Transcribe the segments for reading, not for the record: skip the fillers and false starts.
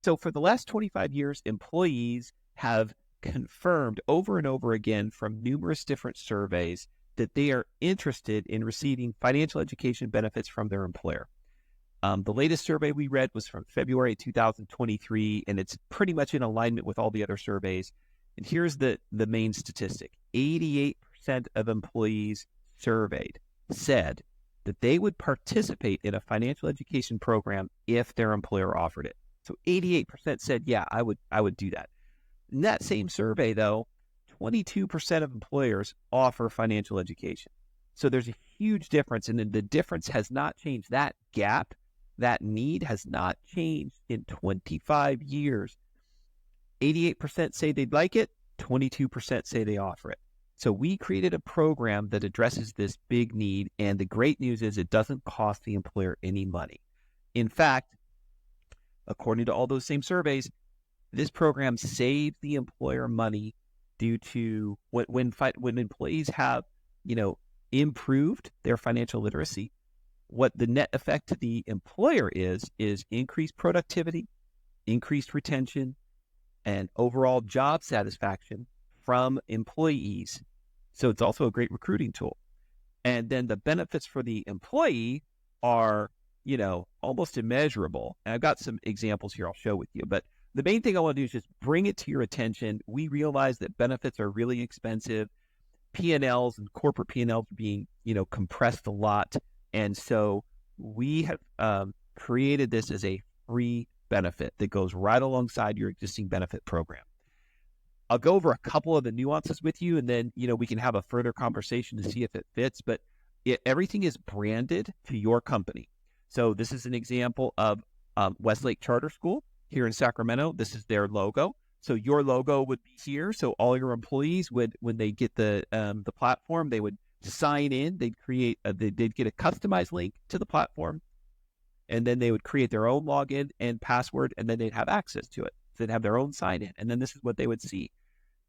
So for the last 25 years, employees have confirmed over and over again from numerous different surveys that they are interested in receiving financial education benefits from their employer. The latest survey we read was from February 2023, and it's pretty much in alignment with all the other surveys. And here's the main statistic. 88% of employees surveyed said that they would participate in a financial education program if their employer offered it. So 88% said, yeah, I would do that. In that same survey, though, 22% of employers offer financial education. So there's a huge difference, and the difference has not changed. That gap, that need has not changed in 25 years. 88% say they'd like it, 22% say they offer it. So we created a program that addresses this big need, and the great news is it doesn't cost the employer any money. In fact, according to all those same surveys, this program saves the employer money due to when employees have, improved their financial literacy. What the net effect to the employer is increased productivity, increased retention, and overall job satisfaction from employees. So it's also a great recruiting tool. And then the benefits for the employee are, almost immeasurable. And I've got some examples here I'll share with you. But the main thing I want to do is just bring it to your attention. We realize that benefits are really expensive. P&Ls and corporate P&Ls are being, compressed a lot. And so we have created this as a free benefit that goes right alongside your existing benefit program. I'll go over a couple of the nuances with you, and then, we can have a further conversation to see if it fits. But everything is branded to your company. So this is an example of Westlake Charter School here in Sacramento. This is their logo. So your logo would be here. So all your employees would, when they get the platform, they would sign in. They'd get a customized link to the platform, and then they would create their own login and password, and then they'd have access to it. So they'd have their own sign in, and then this is what they would see.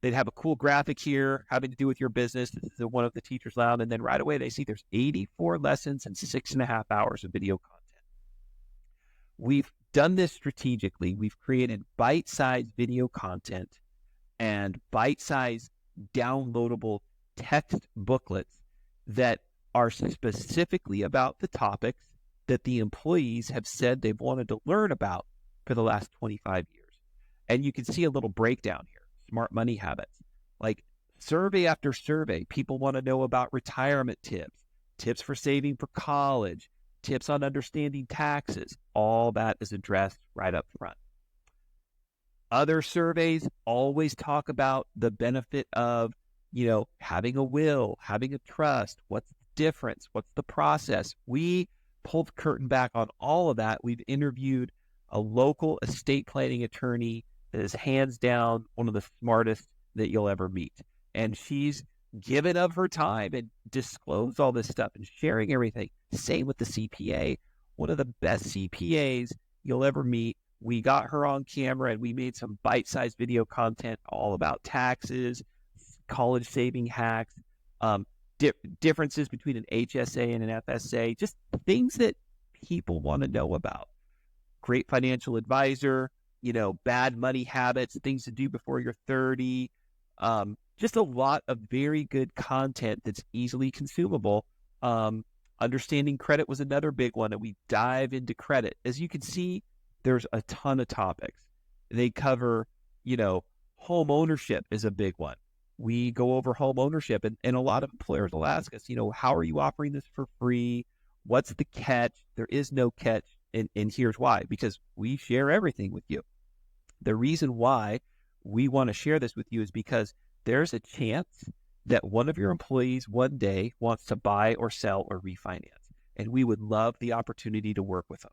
They'd have a cool graphic here having to do with your business. This is one of the teachers lounge, and then right away they see there's 84 lessons and 6.5 hours of video content. We've done this strategically. We've created bite-sized video content and bite-sized downloadable text booklets that are specifically about the topics that the employees have said they've wanted to learn about for the last 25 years. And you can see a little breakdown here. Smart money habits. Like survey after survey, people want to know about retirement tips for saving for college, tips on understanding taxes. All that is addressed right up front. Other surveys always talk about the benefit of, having a will, having a trust. What's the difference? What's the process? We pulled the curtain back on all of that. We've interviewed a local estate planning attorney that is hands down one of the smartest that you'll ever meet. And she's given of her time and disclosed all this stuff and sharing everything. Same with the CPA, one of the best CPAs you'll ever meet. We got her on camera and we made some bite-sized video content all about taxes, college saving hacks, differences between an HSA and an FSA, just things that people want to know about. Great financial advisor, bad money habits, things to do before you're 30. Just a lot of very good content that's easily consumable. Understanding credit was another big one, and we dive into credit. As you can see, there's a ton of topics. They cover, home ownership is a big one. We go over home ownership, and a lot of employers will ask us, how are you offering this for free? What's the catch? There is no catch, and here's why. Because we share everything with you. The reason why we want to share this with you is because there's a chance that one of your employees one day wants to buy or sell or refinance, and we would love the opportunity to work with them.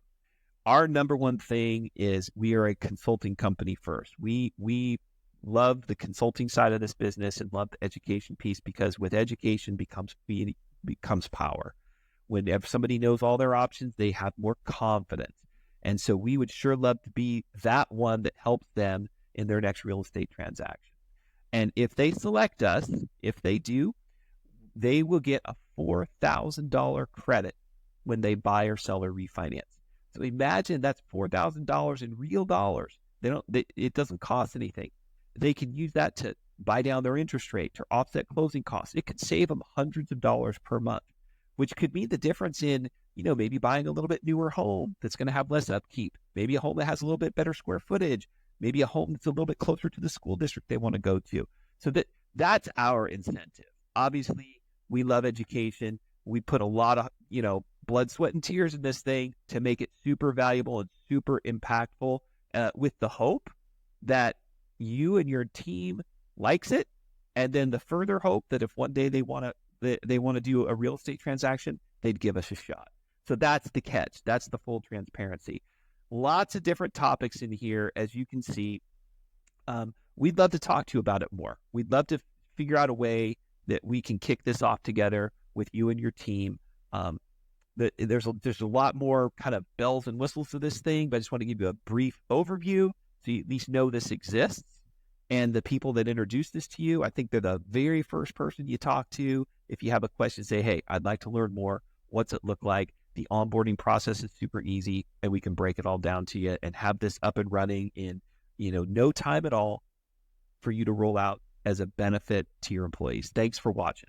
Our number one thing is we are a consulting company first. We love the consulting side of this business and love the education piece, because with education becomes power. When somebody knows all their options, they have more confidence. And so we would sure love to be that one that helps them in their next real estate transaction. And if they select us, if they do, they will get a $4,000 credit when they buy or sell or refinance. So imagine that's $4,000 in real dollars It doesn't cost anything. They can use that to buy down their interest rate, to offset closing costs. It could save them hundreds of dollars per month, which could mean the difference in, maybe buying a little bit newer home that's going to have less upkeep, maybe a home that has a little bit better square footage, maybe a home that's a little bit closer to the school district they want to go to. So that's our incentive. Obviously, we love education. We put a lot of, blood, sweat, and tears in this thing to make it super valuable and super impactful, with the hope that you and your team likes it. And then the further hope that if one day they want to do a real estate transaction, they'd give us a shot. So that's the catch. That's the full transparency. Lots of different topics in here, as you can see. We'd love to talk to you about it more. We'd love to figure out a way that we can kick this off together with you and your team. There's a lot more kind of bells and whistles to this thing, but I just want to give you a brief overview so you at least know this exists. And the people that introduced this to you, I think they're the very first person you talk to. If you have a question, say, hey, I'd like to learn more. What's it look like? The onboarding process is super easy, and we can break it all down to you and have this up and running in, no time at all for you to roll out as a benefit to your employees. Thanks for watching.